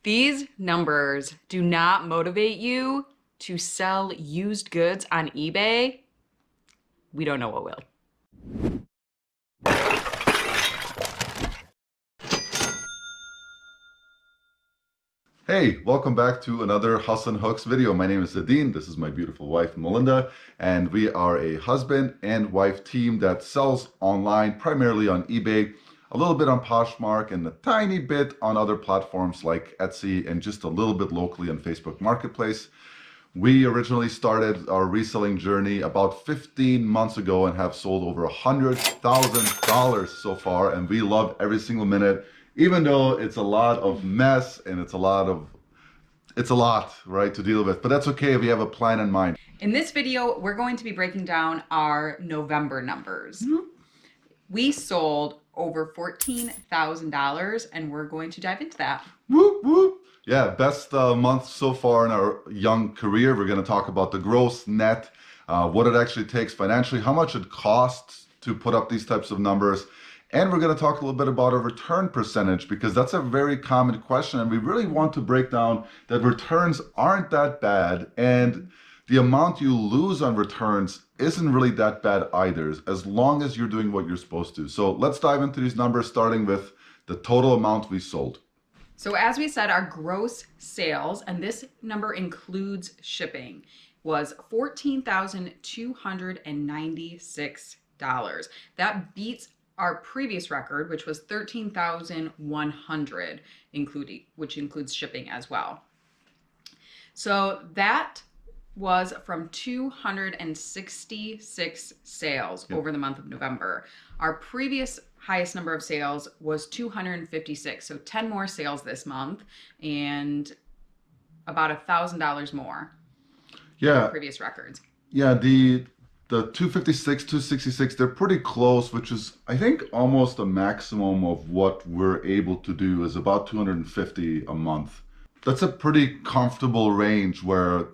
these numbers do not motivate you to sell used goods on eBay, we don't know what will. Hey, welcome back to another Hustle and Hooks video. My name is Adine. This is my beautiful wife, Melinda, and we are a husband and wife team that sells online, primarily on eBay, a little bit on Poshmark, and a tiny bit on other platforms like Etsy, and just a little bit locally on Facebook Marketplace. We originally started our reselling journey about 15 months ago and have sold over $100,000 so far, and we love every single minute. Even though it's a lot of mess and it's a lot, right, to deal with, but that's okay if you have a plan in mind. In this video, we're going to be breaking down our November numbers. We sold over $14,000 and we're going to dive into that. Whoop, whoop. Yeah, best month so far in our young career. We're going to talk about the gross, net, what it actually takes financially, how much it costs to put up these types of numbers. And we're going to talk a little bit about a return percentage, because that's a very common question. And we really want to break down that returns aren't that bad. And the amount you lose on returns isn't really that bad either, as long as you're doing what you're supposed to. So let's dive into these numbers, starting with the total amount we sold. So as we said, our gross sales, and this number includes shipping, was $14,296. That beats our previous record, which was $13,100, which includes shipping as well. So that was from 266 sales over the month of November. Our previous highest number of sales was 256. So 10 more sales this month and about $1,000 more than previous records. Yeah, the 256, 266, they're pretty close, which is, I think, almost a maximum of what we're able to do is about 250 a month. That's a pretty comfortable range where,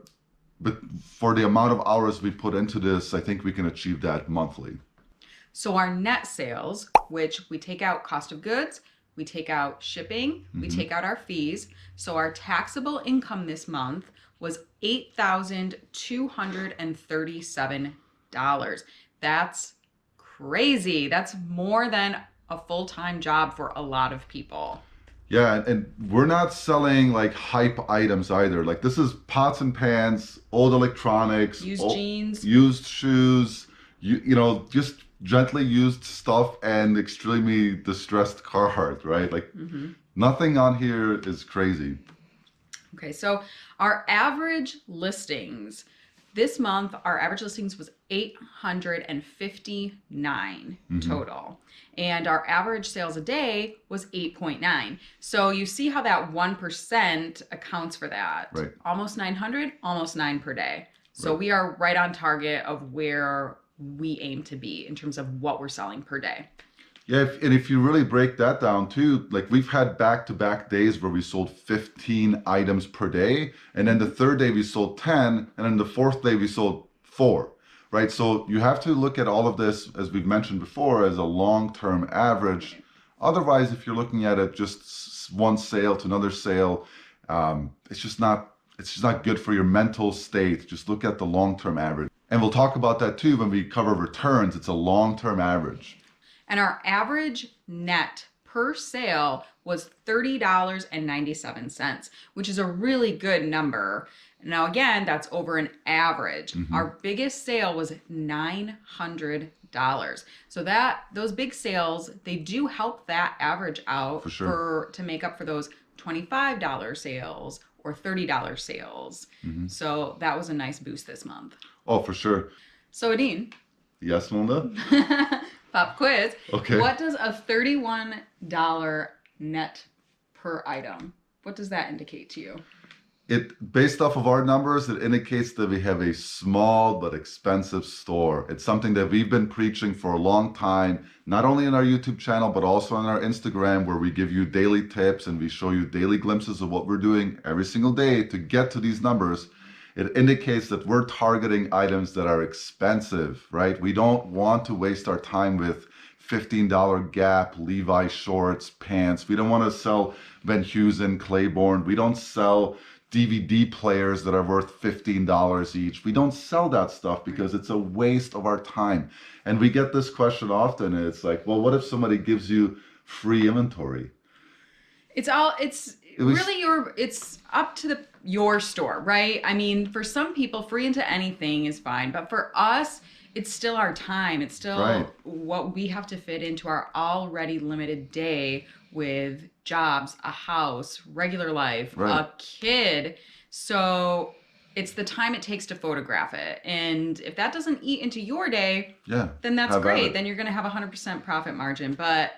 but for the amount of hours we put into this, I think we can achieve that monthly. So our net sales, which we take out cost of goods, we take out shipping, we take out our fees. So our taxable income this month was $8,237. That's crazy. That's more than a full-time job for a lot of people. Yeah, and we're not selling like hype items either. Like, this is pots and pans, old electronics, used jeans, used shoes, you know, just gently used stuff and extremely distressed Carhartt, right? Like, nothing on here is crazy. Okay, so our average listings this month, our average listings was 859 total. And our average sales a day was 8.9. So you see how that 1% accounts for that. Right. Almost 900, almost 9 per day. So we are right on target of where we aim to be in terms of what we're selling per day. Yeah, and if you really break that down too, like, we've had back-to-back days where we sold 15 items per day, and then the third day we sold 10, and then the fourth day we sold 4, right? So you have to look at all of this, as we've mentioned before, as a long-term average. Otherwise, if you're looking at it just one sale to another sale, it's just not good for your mental state. Just look at the long-term average. And we'll talk about that too when we cover returns. It's a long-term average. And our average net per sale was $30.97, which is a really good number. Now, again, that's over an average. Our biggest sale was $900. So those big sales, they do help that average out to make up for those $25 sales or $30 sales. So that was a nice boost this month. Oh, for sure. So, Adine. Yes, Melinda? Pop quiz. Okay. What does a $31 net per item, what does that indicate to you? Based off of our numbers, it indicates that we have a small but expensive store. It's something that we've been preaching for a long time, not only in our YouTube channel, but also on our Instagram, where we give you daily tips and we show you daily glimpses of what we're doing every single day to get to these numbers. It indicates that we're targeting items that are expensive, right? We don't want to waste our time with $15 Gap, Levi shorts, pants. We don't want to sell Van Heusen, Claiborne. We don't sell DVD players that are worth $15 each. We don't sell that stuff because it's a waste of our time. And we get this question often. And it's like, well, what if somebody gives you free inventory? It's up to your store, right? I mean, for some people, free into anything is fine, but for us, it's still our time. It's still what we have to fit into our already limited day with jobs, a house, regular life, a kid. So it's the time it takes to photograph it. And if that doesn't eat into your day, then that's great. Then you're going to have 100% profit margin. But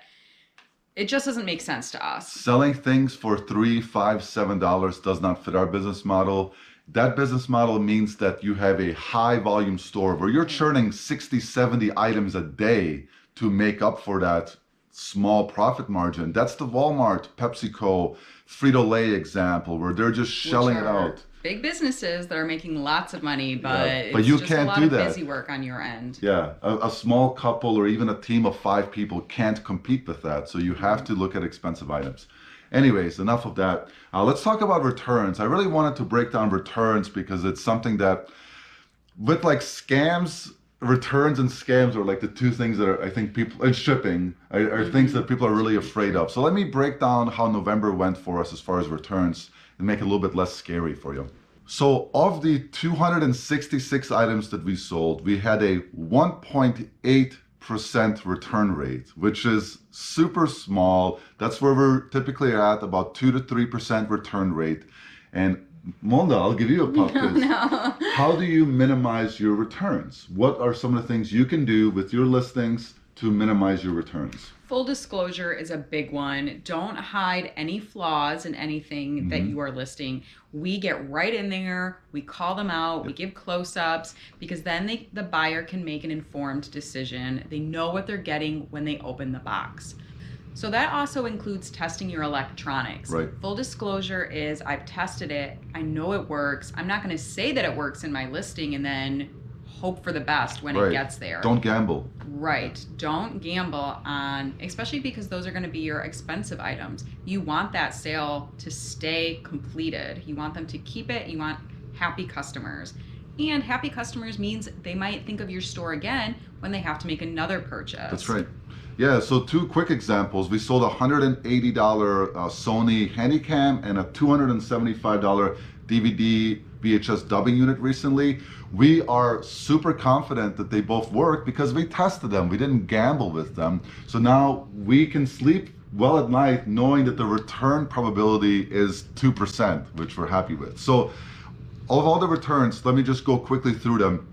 it just doesn't make sense to us. Selling things for $3, $5, $7 does not fit our business model. That business model means that you have a high volume store where you're churning 60, 70 items a day to make up for that small profit margin. That's the Walmart, PepsiCo, Frito-Lay example where they're just shelling it out. Big businesses that are making lots of money, but but you just can't a lot do of that. Busy work on your end. Yeah, a small couple or even a team of 5 people can't compete with that. So you have to look at expensive items. Anyways, enough of that. Let's talk about returns. I really wanted to break down returns because it's something that, with like scams, returns and scams are like the two things that are, I think people, and shipping are things that people are really afraid of. So let me break down how November went for us as far as returns and make it a little bit less scary for you. So of the 266 items that we sold, we had a 1.8% return rate, which is super small. That's where we're typically at, about 2 to 3% return rate. And Melinda, I'll give you a pop quiz. No. How do you minimize your returns? What are some of the things you can do with your listings to minimize your returns? Full disclosure is a big one. Don't hide any flaws in anything that you are listing. We get right in there, we call them out, we give close-ups, because then the buyer can make an informed decision. They know what they're getting when they open the box. So that also includes testing your electronics. Right. Full disclosure is I've tested it, I know it works. I'm not going to say that it works in my listing and then hope for the best when it gets there. Don't gamble. Right. Don't gamble on, especially because those are going to be your expensive items. You want that sale to stay completed. You want them to keep it. You want happy customers. And happy customers means they might think of your store again when they have to make another purchase. That's right. Yeah, so 2 quick examples. We sold a $180 Sony Handycam and a $275 DVD VHS dubbing unit recently. We are super confident that they both work because we tested them. We didn't gamble with them. So now we can sleep well at night knowing that the return probability is 2%, which we're happy with. So of all the returns, let me just go quickly through them.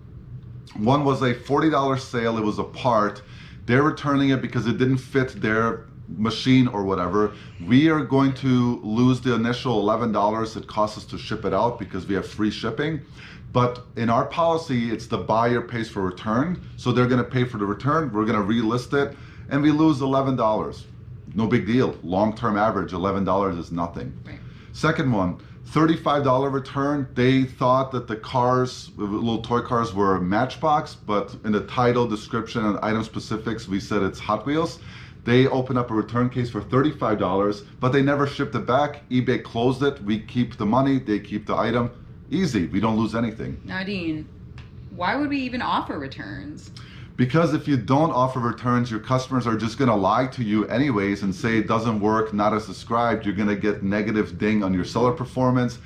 One was a $40 sale. It was a part. They're returning it because it didn't fit their machine or whatever. We are going to lose the initial $11 it costs us to ship it out because we have free shipping. But in our policy, it's the buyer pays for return. So they're going to pay for the return. We're going to relist it and we lose $11. No big deal. Long-term average, $11 is nothing. Right. Second one, $35 return. They thought that the cars, little toy cars, were Matchbox, but in the title, description, and item specifics, we said it's Hot Wheels. They opened up a return case for $35, but they never shipped it back. eBay closed it. We keep the money. They keep the item. Easy. We don't lose anything. Nadine, why would we even offer returns? Because if you don't offer returns, your customers are just going to lie to you anyways and say it doesn't work, not as described. You're going to get negative ding on your seller performance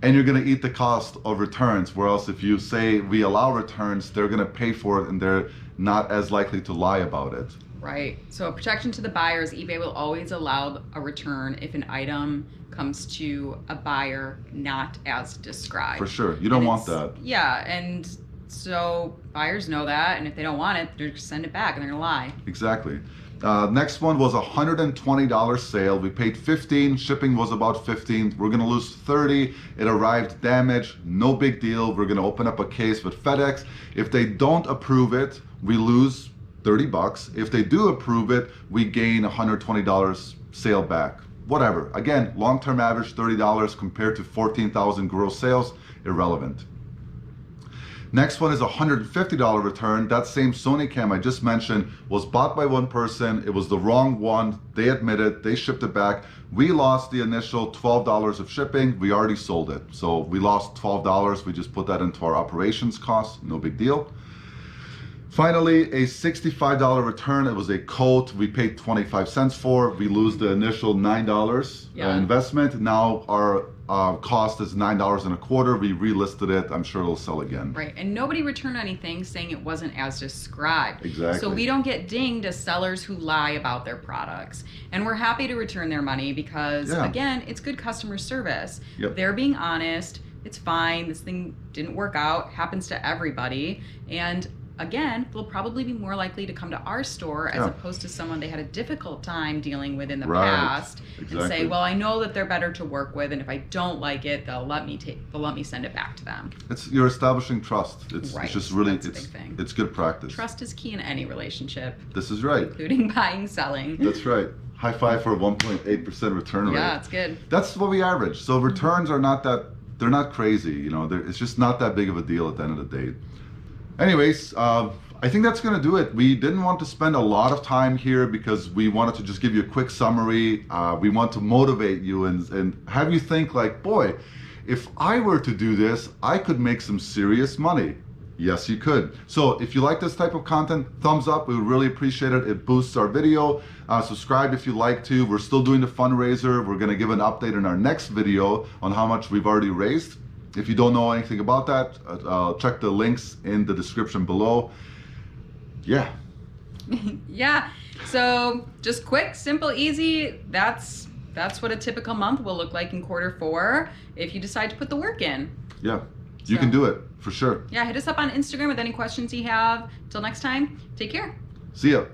and you're going to eat the cost of returns. Whereas if you say we allow returns, they're going to pay for it and they're not as likely to lie about it. Right. So a protection to the buyers, eBay will always allow a return if an item comes to a buyer not as described. For sure. You don't want that. Yeah. And so buyers know that, and if they don't want it, they're just send it back and they're gonna lie. Exactly. Next one was a $120 sale. We paid $15, shipping was about $15. We're gonna lose $30. It arrived damaged, no big deal. We're gonna open up a case with FedEx. If they don't approve it, we lose $30. If they do approve it, we gain $120 sale back. Whatever. Again, long-term average $30 compared to 14,000 gross sales, irrelevant. Next one is a $150 return. That same Sony cam I just mentioned was bought by one person. It was the wrong one. They admitted, they shipped it back. We lost the initial $12 of shipping. We already sold it. So we lost $12. We just put that into our operations costs. No big deal. Finally, a $65 return. It was a coat we paid 25 cents for. We lose the initial $9 investment. Now our cost is $9.25. We relisted it. I'm sure it'll sell again. Right, and nobody returned anything saying it wasn't as described. Exactly. So we don't get dinged as sellers who lie about their products. And we're happy to return their money because, again, it's good customer service. Yep. They're being honest. It's fine. This thing didn't work out. Happens to everybody. And again, they'll probably be more likely to come to our store as opposed to someone they had a difficult time dealing with in the past and say, well, I know that they're better to work with, and if I don't like it, they'll let me send it back to them. You're establishing trust. It's just really, That's a big thing. It's good practice. Trust is key in any relationship. This is right. Including buying, selling. That's right. High five for a 1.8% return rate. Yeah, it's good. That's what we average. So returns are not that, they're not crazy, you know, it's just not that big of a deal at the end of the day. Anyways, I think that's going to do it. We didn't want to spend a lot of time here because we wanted to just give you a quick summary. We want to motivate you and have you think like, boy, if I were to do this, I could make some serious money. Yes, you could. So if you like this type of content, thumbs up. We would really appreciate it. It boosts our video. Subscribe if you like to. We're still doing the fundraiser. We're going to give an update in our next video on how much we've already raised. If you don't know anything about that, check the links in the description below. Yeah. Yeah. So just quick, simple, easy. That's what a typical month will look like in Q4 if you decide to put the work in. Yeah. You can do it for sure. Yeah. Hit us up on Instagram with any questions you have. Till next time, take care. See ya.